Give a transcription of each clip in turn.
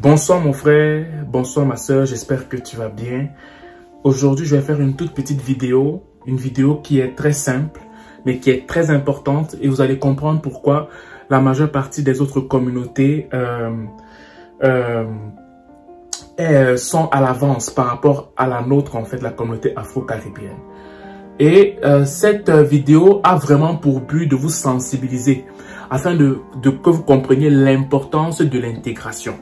Bonsoir mon frère, bonsoir ma soeur, j'espère que tu vas bien. Aujourd'hui, je vais faire une toute petite vidéo, une vidéo qui est très simple, mais qui est très importante et vous allez comprendre pourquoi la majeure partie des autres communautés sont à l'avance par rapport à la nôtre, en fait, la communauté afro-caribéenne. Et cette vidéo a vraiment pour but de vous sensibiliser afin que vous compreniez l'importance de l'intégration.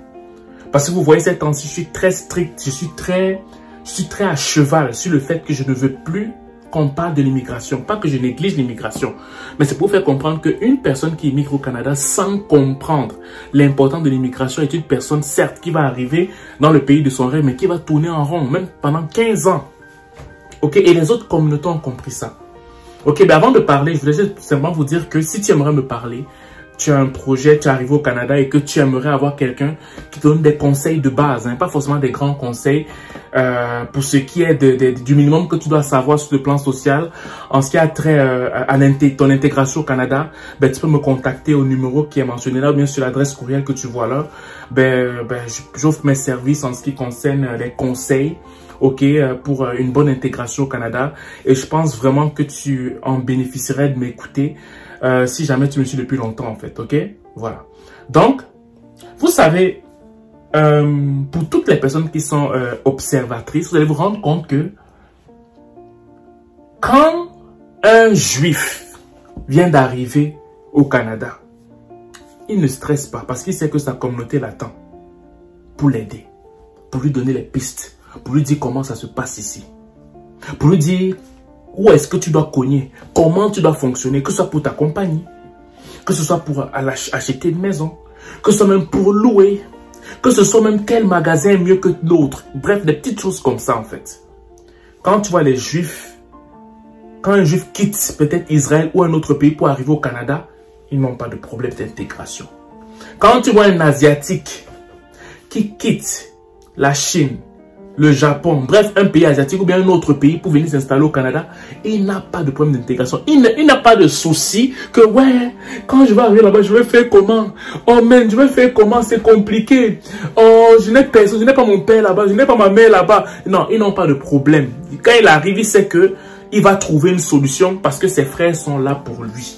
Parce que vous voyez, ces temps-ci, je suis très strict, je suis très à cheval sur le fait que je ne veux plus qu'on parle de l'immigration. Pas que je néglige l'immigration, mais c'est pour faire comprendre qu'une personne qui immigre au Canada sans comprendre l'importance de l'immigration est une personne, certes, qui va arriver dans le pays de son rêve, mais qui va tourner en rond, même pendant 15 ans. Ok, et les autres communautés ont compris ça. Ok, mais avant de parler, je voulais simplement vous dire que si tu aimerais me parler, tu as un projet, tu es arrivé au Canada et que tu aimerais avoir quelqu'un qui te donne des conseils de base, hein, pas forcément des grands conseils, pour ce qui est du minimum que tu dois savoir sur le plan social, en ce qui a trait à ton intégration au Canada, ben, tu peux me contacter au numéro qui est mentionné là, ou bien sur l'adresse courriel que tu vois là. J'offre mes services en ce qui concerne les conseils, ok, pour une bonne intégration au Canada. Et je pense vraiment que tu en bénéficierais de m'écouter si jamais tu me suis depuis longtemps, en fait, ok? Voilà. Donc, vous savez, pour toutes les personnes qui sont observatrices, vous allez vous rendre compte que quand un juif vient d'arriver au Canada, il ne stresse pas parce qu'il sait que sa communauté l'attend pour l'aider, pour lui donner les pistes, pour lui dire comment ça se passe ici, pour lui dire où est-ce que tu dois cogner, comment tu dois fonctionner, que ce soit pour ta compagnie, que ce soit pour acheter une maison, que ce soit même pour louer, que ce soit même quel magasin est mieux que l'autre. Bref, des petites choses comme ça en fait. Quand tu vois les juifs, quand un juif quitte peut-être Israël ou un autre pays pour arriver au Canada, ils n'ont pas de problème d'intégration. Quand tu vois un Asiatique qui quitte la Chine, le Japon, bref, un pays asiatique ou bien un autre pays pour venir s'installer au Canada, il n'a pas de problème d'intégration. Il n'a pas de souci que, ouais, quand je vais arriver là-bas, je vais faire comment? Oh man, je vais faire comment? C'est compliqué. Oh, je n'ai personne, je n'ai pas mon père là-bas, je n'ai pas ma mère là-bas. Non, ils n'ont pas de problème. Quand il arrive, il sait que il va trouver une solution parce que ses frères sont là pour lui.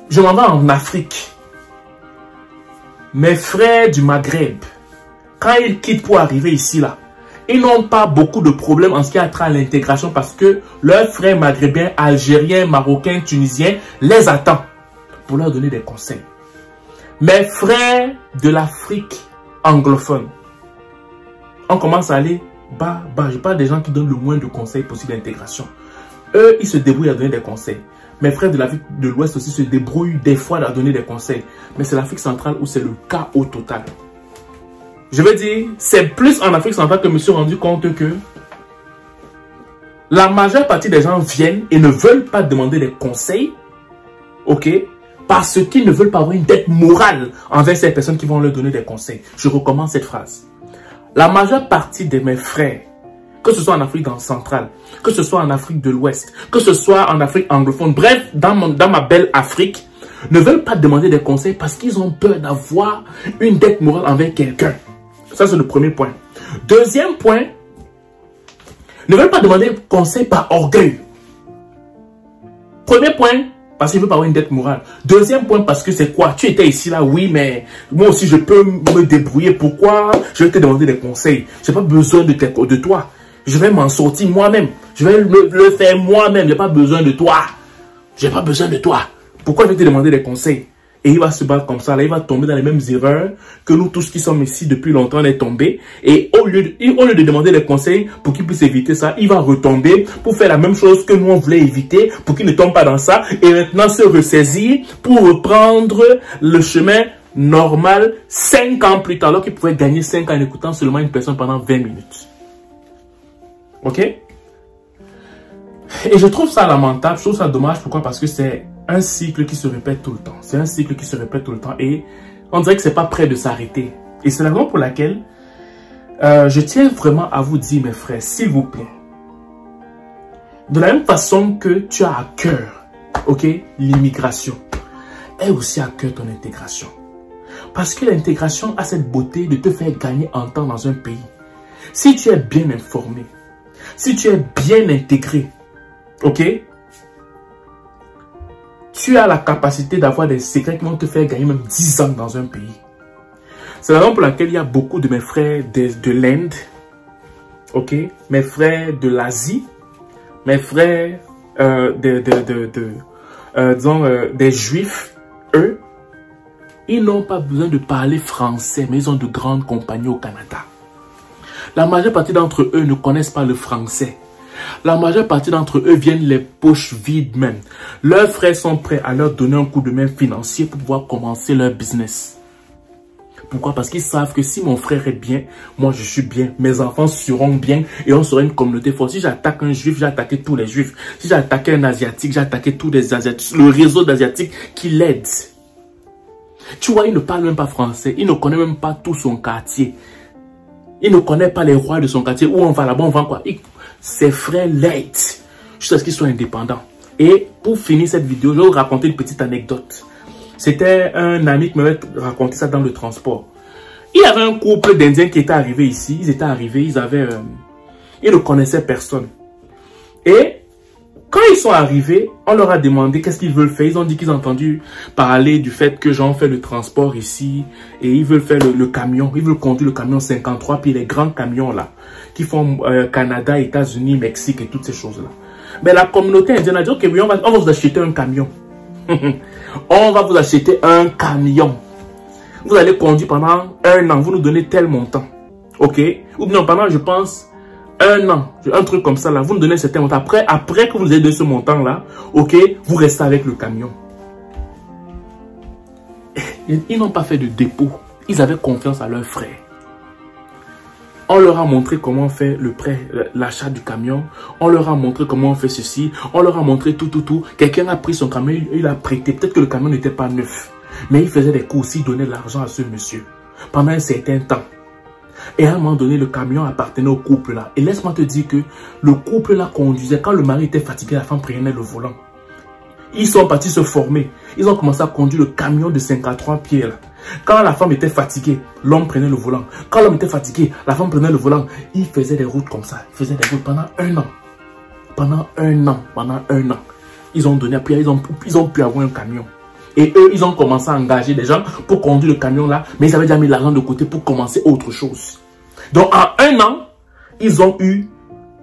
Je m'en vais en Afrique. Mes frères du Maghreb, quand ils quittent pour arriver ici, là, ils n'ont pas beaucoup de problèmes en ce qui a trait à l'intégration parce que leurs frères maghrébins, algériens, marocains, tunisiens les attendent pour leur donner des conseils. Mes frères de l'Afrique anglophone, on commence à aller bas. Je parle des gens qui donnent le moins de conseils possible d'intégration. Eux, ils se débrouillent à donner des conseils. Mes frères de l'Afrique de l'Ouest aussi se débrouillent des fois à donner des conseils. Mais c'est l'Afrique centrale où c'est le chaos total. Je veux dire, c'est plus en Afrique centrale que je me suis rendu compte que la majeure partie des gens viennent et ne veulent pas demander des conseils, ok, parce qu'ils ne veulent pas avoir une dette morale envers ces personnes qui vont leur donner des conseils. Je recommence cette phrase. La majeure partie de mes frères, que ce soit en Afrique centrale, que ce soit en Afrique de l'Ouest, que ce soit en Afrique anglophone, bref, dans ma belle Afrique, ne veulent pas demander des conseils parce qu'ils ont peur d'avoir une dette morale envers quelqu'un. Ça, c'est le premier point. Deuxième point, ne veulent pas demander conseil par orgueil. Premier point, parce qu'il ne veut pas avoir une dette morale. Deuxième point, parce que c'est quoi? Tu étais ici, là, oui, mais moi aussi, je peux me débrouiller. Pourquoi je vais te demander des conseils? Je n'ai pas besoin de toi. Je vais m'en sortir moi-même. Je vais le faire moi-même. Je n'ai pas besoin de toi. Je n'ai pas besoin de toi. Pourquoi je vais te demander des conseils? Et il va se battre comme ça, là, il va tomber dans les mêmes erreurs que nous tous qui sommes ici depuis longtemps, on est tombés. Et au lieu de demander des conseils pour qu'il puisse éviter ça, il va retomber pour faire la même chose que nous on voulait éviter, pour qu'il ne tombe pas dans ça. Et maintenant se ressaisir pour reprendre le chemin normal 5 ans plus tard, alors qu'il pouvait gagner 5 ans en écoutant seulement une personne pendant 20 minutes. Ok? Et je trouve ça lamentable, je trouve ça dommage. Pourquoi? Parce que c'est un cycle qui se répète tout le temps. C'est un cycle qui se répète tout le temps et on dirait que c'est pas prêt de s'arrêter. Et c'est la raison pour laquelle je tiens vraiment à vous dire, mes frères, s'il vous plaît, de la même façon que tu as à cœur, ok, l'immigration, aie aussi à cœur ton intégration. Parce que l'intégration a cette beauté de te faire gagner en temps dans un pays. Si tu es bien informé, si tu es bien intégré, ok, tu as la capacité d'avoir des secrets qui vont te faire gagner même 10 ans dans un pays. C'est la raison pour laquelle il y a beaucoup de mes frères de l'Inde, ok, mes frères de l'Asie, mes frères des Juifs, eux, ils n'ont pas besoin de parler français, mais ils ont de grandes compagnies au Canada. La majeure partie d'entre eux ne connaissent pas le français. La majeure partie d'entre eux viennent les poches vides même. Leurs frères sont prêts à leur donner un coup de main financier pour pouvoir commencer leur business. Pourquoi? Parce qu'ils savent que si mon frère est bien, moi je suis bien, mes enfants seront bien et on sera une communauté forte. Si j'attaque un juif, j'ai attaqué tous les juifs. Si j'ai attaqué un asiatique, j'ai attaqué tous les asiatiques. Le réseau d'asiatiques qui l'aide. Tu vois, il ne parle même pas français. Il ne connaît même pas tout son quartier. Il ne connaît pas les rois de son quartier. Où on va là-bas, on va quoi? Ses frères l'aident jusqu'à ce qu'ils soient indépendants. Et pour finir cette vidéo, je vais vous raconter une petite anecdote. C'était un ami qui m'avait raconté ça dans le transport. Il y avait un couple d'Indiens qui était arrivé ici. Ils étaient arrivés, ils ne connaissaient personne. Et quand ils sont arrivés, on leur a demandé qu'est-ce qu'ils veulent faire. Ils ont dit qu'ils ont entendu parler du fait que j'en fais le transport ici. Et ils veulent faire le camion. Ils veulent conduire le camion 53. Puis les grands camions là, qui font Canada, États-Unis, Mexique et toutes ces choses-là. Mais la communauté indienne a dit, ok, oui, on va vous acheter un camion. On va vous acheter un camion. Vous allez conduire pendant 1 an. Vous nous donnez tel montant. Ok? Ou bien pendant, je pense, 1 an. Un truc comme ça là. Vous nous donnez certain montant. Après que vous avez donné ce montant là, ok, vous restez avec le camion. Ils n'ont pas fait de dépôt. Ils avaient confiance à leurs frères. On leur a montré comment on fait le prêt, l'achat du camion. On leur a montré comment on fait ceci. On leur a montré tout. Quelqu'un a pris son camion, il a prêté. Peut-être que le camion n'était pas neuf. Mais il faisait des courses, il donnait de l'argent à ce monsieur. Pendant un certain temps. Et à un moment donné, le camion appartenait au couple là. Et laisse-moi te dire que le couple là conduisait. Quand le mari était fatigué, la femme prenait le volant. Ils sont partis se former. Ils ont commencé à conduire le camion de 53 pieds là. Quand la femme était fatiguée, l'homme prenait le volant. Quand l'homme était fatigué, la femme prenait le volant. Ils faisaient des routes comme ça. Ils faisaient des routes pendant 1 an. Pendant un an. Ils ont donné, puis ils ont pu avoir un camion. Et eux, ils ont commencé à engager des gens pour conduire le camion là. Mais ils avaient déjà mis l'argent de côté pour commencer autre chose. Donc en 1 an, ils ont eu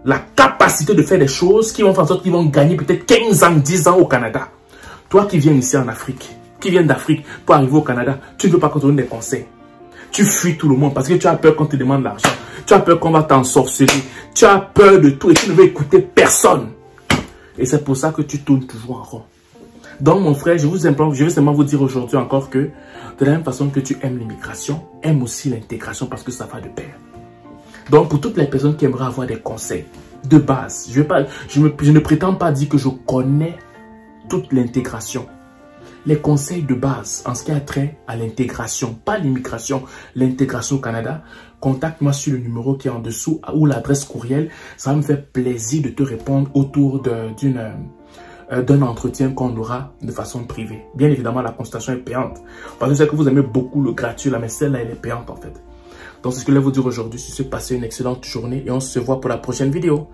la capacité de faire des choses qui vont faire en sorte qu'ils vont gagner peut-être 15 ans, 10 ans au Canada. Toi qui viens ici en Afrique, qui viens d'Afrique pour arriver au Canada, tu ne veux pas qu'on te donne des conseils. Tu fuis tout le monde parce que tu as peur qu'on te demande l'argent. Tu as peur qu'on va t'ensorceler. Tu as peur de tout et tu ne veux écouter personne. Et c'est pour ça que tu tournes toujours en rond. Donc mon frère, je veux seulement vous dire aujourd'hui encore que de la même façon que tu aimes l'immigration, aime aussi l'intégration parce que ça va de pair. Donc pour toutes les personnes qui aimeraient avoir des conseils de base, je ne prétends pas dire que je connais toute l'intégration. Les conseils de base en ce qui a trait à l'intégration, pas l'immigration, l'intégration au Canada, contacte-moi sur le numéro qui est en dessous ou l'adresse courriel. Ça va me faire plaisir de te répondre autour d'un entretien qu'on aura de façon privée. Bien évidemment, la consultation est payante. Parce que je sais que vous aimez beaucoup le gratuit, là, mais celle-là, elle est payante en fait. Donc, c'est ce que je voulais vous dire aujourd'hui. Sur ce, passez une excellente journée et on se voit pour la prochaine vidéo.